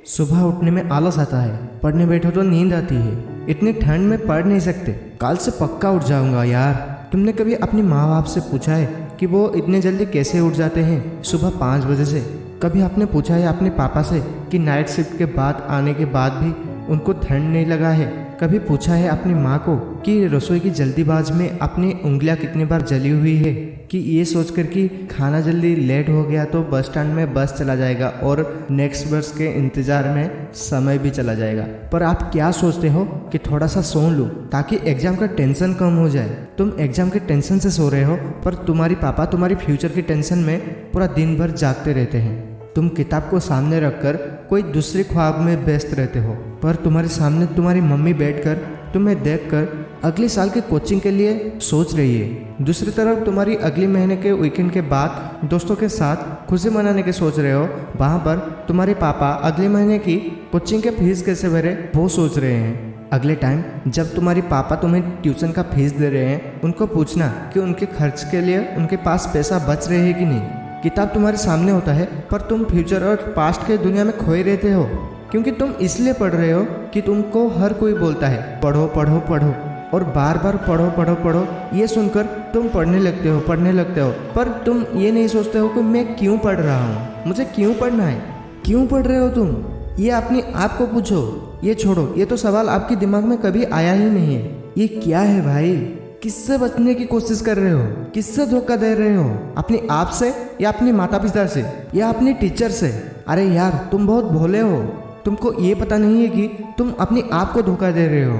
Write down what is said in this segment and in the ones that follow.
सुबह उठने में आलस आता है, पढ़ने बैठो तो नींद आती है। इतनी ठंड में पढ़ नहीं सकते, कल से पक्का उठ जाऊंगा यार। तुमने कभी अपनी माँ बाप से पूछा है कि वो इतने जल्दी कैसे उठ जाते हैं सुबह 5 बजे से? कभी आपने पूछा है अपने पापा से कि नाइट शिफ्ट के बाद आने के बाद भी उनको ठंड नहीं लगा है? कभी पूछा है अपनी माँ को कि रसोई की जल्दीबाज में अपनी उंगलियां कितनी बार जली हुई है, कि ये सोचकर कि खाना जल्दी लेट हो गया तो बस स्टैंड में बस चला जाएगा और नेक्स्ट बस के इंतज़ार में समय भी चला जाएगा। पर आप क्या सोचते हो कि थोड़ा सा सो लूँ ताकि एग्जाम का टेंशन कम हो जाए। तुम एग्जाम के टेंशन से सो रहे हो, पर तुम्हारी पापा तुम्हारी फ्यूचर की टेंशन में पूरा दिन भर जागते रहते हैं। तुम किताब को सामने रखकर कोई दूसरे ख्वाब में व्यस्त रहते हो, पर तुम्हारे सामने तुम्हारी मम्मी बैठकर तुम्हें देखकर अगले साल के कोचिंग के लिए सोच रही है। दूसरी तरफ तुम्हारी अगले महीने के वीकेंड के बाद दोस्तों के साथ खुशी मनाने के सोच रहे हो। वहाँ पर तुम्हारे पापा अगले महीने की कोचिंग के फीस कैसे भरे वो सोच रहे हैं। अगले टाइम जब तुम्हारे पापा तुम्हें ट्यूशन का फीस दे रहे हैं, उनको पूछना कि उनके खर्च के लिए उनके पास पैसा बच रहे हैं कि नहीं। किताब तुम्हारे सामने होता है, पर तुम फ्यूचर और पास्ट के दुनिया में खोए रहते हो, क्योंकि तुम इसलिए पढ़ रहे हो कि तुमको हर कोई बोलता है पढ़ो पढ़ो पढ़ो, और बार बार पढ़ो पढ़ो पढ़ो ये सुनकर तुम पढ़ने लगते हो। पर तुम ये नहीं सोचते हो कि मैं क्यों पढ़ रहा हूँ, मुझे क्यों पढ़ना है, क्यों पढ़ रहे हो तुम? ये अपने आप को पूछो। ये छोड़ो, ये तो सवाल आपके दिमाग में कभी आया ही नहीं है। ये क्या है भाई? किससे बचने की कोशिश कर रहे हो? किससे धोखा दे रहे हो? अपने आप से, या अपने माता पिता से, या अपने टीचर से? अरे यार, तुम बहुत भोले हो। तुमको ये पता नहीं है कि तुम अपने आप को धोखा दे रहे हो।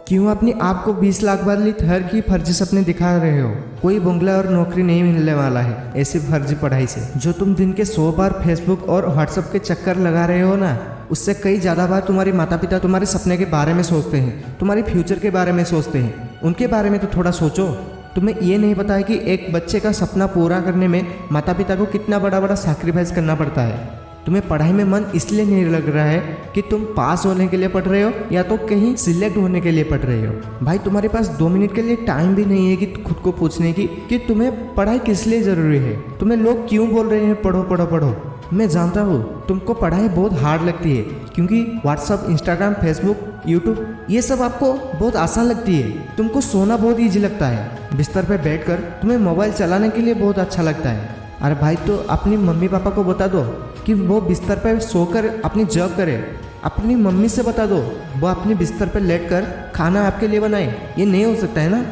क्यों अपने आप को 20 लाख वाली थर की फर्जी सपने दिखा रहे हो? कोई बंगला और नौकरी नहीं मिलने वाला है ऐसी फर्जी पढ़ाई से। जो तुम दिन के 100 बार फेसबुक और व्हाट्सएप के चक्कर लगा रहे हो ना, उससे कई ज़्यादा बार तुम्हारे माता पिता तुम्हारे सपने के बारे में सोचते हैं, तुम्हारे फ्यूचर के बारे में सोचते हैं। उनके बारे में तो थोड़ा सोचो। तुम्हें ये नहीं पता है कि एक बच्चे का सपना पूरा करने में माता पिता को कितना बड़ा बड़ा सैक्रिफाइस करना पड़ता है। तुम्हें पढ़ाई में मन इसलिए नहीं लग रहा है कि तुम पास होने के लिए पढ़ रहे हो या तो कहीं सिलेक्ट होने के लिए पढ़ रहे हो। भाई, तुम्हारे पास 2 मिनट के लिए टाइम भी नहीं है कि खुद को पूछने की कि तुम्हें पढ़ाई किस लिए ज़रूरी है। तुम्हें लोग क्यों बोल रहे हैं पढ़ो पढ़ो पढ़ो? मैं जानता हूँ तुमको पढ़ाई बहुत हार्ड लगती है, क्योंकि व्हाट्सअप, इंस्टाग्राम, फेसबुक, यूट्यूब ये सब आपको बहुत आसान लगती है। तुमको सोना बहुत ईजी लगता है, बिस्तर पे बैठकर तुम्हें मोबाइल चलाने के लिए बहुत अच्छा लगता है। अरे भाई, तो अपनी मम्मी पापा को बता दो कि वो बिस्तर पर सोकर अपनी जॉब करे। अपनी मम्मी से बता दो वो अपने बिस्तर पर लेटकर खाना आपके लिए बनाए। ये नहीं हो सकता है ना?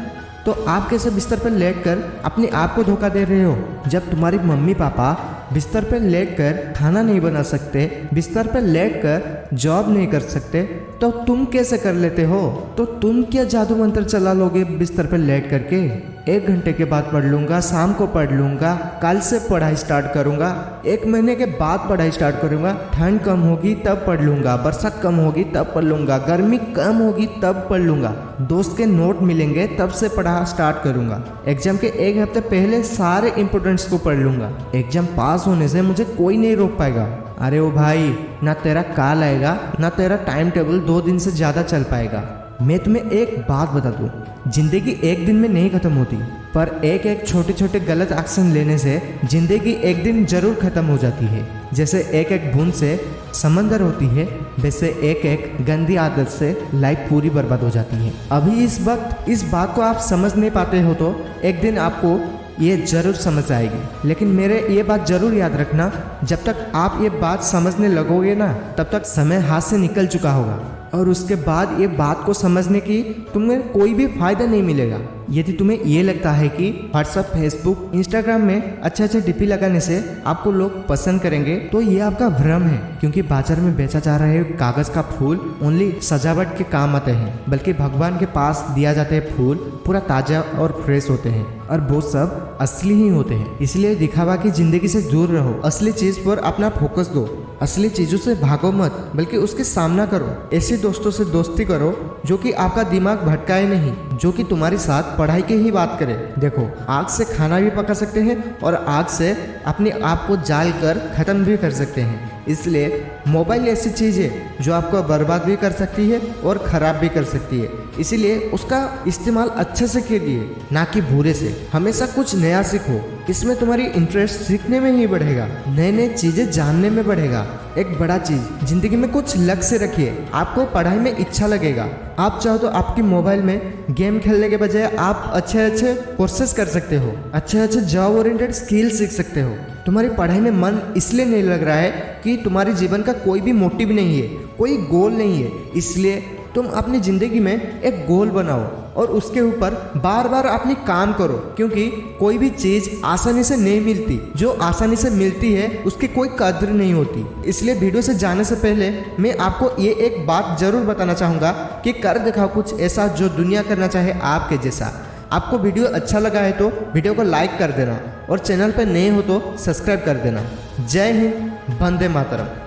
तो आप कैसे बिस्तर पर लेटकर अपने आप को धोखा दे रहे हो? जब तुम्हारी मम्मी पापा बिस्तर पर लेटकर खाना नहीं बना सकते, बिस्तर पर लेटकर जॉब नहीं कर सकते, तो तुम कैसे कर लेते हो? तो तुम क्या जादू मंत्र चला लोगे बिस्तर पर लेट करके? 1 घंटे के बाद पढ़ लूँगा, शाम को पढ़ लूँगा, कल से पढ़ाई स्टार्ट करूँगा, 1 महीने के बाद पढ़ाई स्टार्ट करूँगा, ठंड कम होगी तब पढ़ लूँगा, बरसात कम होगी तब पढ़ लूँगा, गर्मी कम होगी तब पढ़ लूँगा, दोस्त के नोट मिलेंगे तब से पढ़ा स्टार्ट करूँगा, एग्जाम के 1 हफ्ते पहले सारे इंपोर्टेंट्स को पढ़ लूँगा। एग्जाम पास होने से मुझे कोई नहीं रोक पाएगा। अरे ओ भाई, ना तेरा काल आएगा, ना तेरा टाइम टेबल 2 दिन से ज़्यादा चल पाएगा। मैं तुम्हें एक बात बता दूं, जिंदगी एक दिन में नहीं खत्म होती, पर एक एक छोटे छोटे गलत एक्शन लेने से जिंदगी एक दिन जरूर खत्म हो जाती है। जैसे एक एक बूंद से समंदर होती है, वैसे एक एक गंदी आदत से लाइफ पूरी बर्बाद हो जाती है। अभी इस वक्त इस बात को आप समझ नहीं पाते हो, तो एक दिन आपको ये जरूर समझ आएगी। लेकिन मेरे ये बात जरूर याद रखना, जब तक आप ये बात समझने लगोगे ना, तब तक समय हाथ से निकल चुका होगा, और उसके बाद ये बात को समझने की तुम्हें कोई भी फायदा नहीं मिलेगा। यदि तुम्हें ये लगता है कि व्हाट्सएप, फेसबुक, इंस्टाग्राम में अच्छे डीपी लगाने से आपको लोग पसंद करेंगे, तो ये आपका भ्रम है, क्योंकि बाजार में बेचा जा रहे कागज का फूल ओनली सजावट के काम आते हैं, बल्कि भगवान के पास दिया जाते हैं फूल पूरा ताजा और फ्रेश होते हैं, और वो सब असली ही होते हैं। इसलिए दिखावा की जिंदगी से दूर रहो, असली चीज पर अपना फोकस दो, असली चीजों से भागो मत, बल्कि उसके सामना करो। ऐसे दोस्तों से दोस्ती करो जो कि आपका दिमाग भटकाए नहीं, जो कि तुम्हारे साथ पढ़ाई की ही बात करे। देखो, आग से खाना भी पका सकते हैं और आग से अपने आप को जाल कर खत्म भी कर सकते हैं। इसलिए मोबाइल ऐसी चीज़ है जो आपको बर्बाद भी कर सकती है और ख़राब भी कर सकती है। इसीलिए उसका इस्तेमाल अच्छे से कीजिए, ना कि बुरे से। हमेशा कुछ नया सीखो, इसमें तुम्हारी इंटरेस्ट सीखने में ही बढ़ेगा, नए नए चीज़ें जानने में बढ़ेगा। एक बड़ा चीज़, ज़िंदगी में कुछ लक्ष्य रखिए, आपको पढ़ाई में इच्छा लगेगा। आप चाहो तो आपकी मोबाइल में गेम खेलने के बजाय आप अच्छे अच्छे कोर्सेज कर सकते हो, अच्छे अच्छे जॉब ओरिएंटेड स्किल सीख सकते हो। तुम्हारी पढ़ाई में मन इसलिए नहीं लग रहा है कि तुम्हारे जीवन का कोई भी मोटिव नहीं है, कोई गोल नहीं है। इसलिए तुम अपनी ज़िंदगी में एक गोल बनाओ और उसके ऊपर बार बार अपनी काम करो, क्योंकि कोई भी चीज़ आसानी से नहीं मिलती। जो आसानी से मिलती है उसकी कोई कद्र नहीं होती। इसलिए वीडियो से जाने से पहले मैं आपको ये एक बात ज़रूर बताना चाहूँगा कि कर दिखाओ कुछ ऐसा जो दुनिया करना चाहे आपके जैसा। आपको वीडियो अच्छा लगा है तो वीडियो को लाइक कर देना और चैनल पर नए हो तो सब्सक्राइब कर देना। जय हिंद, वंदे मातरम।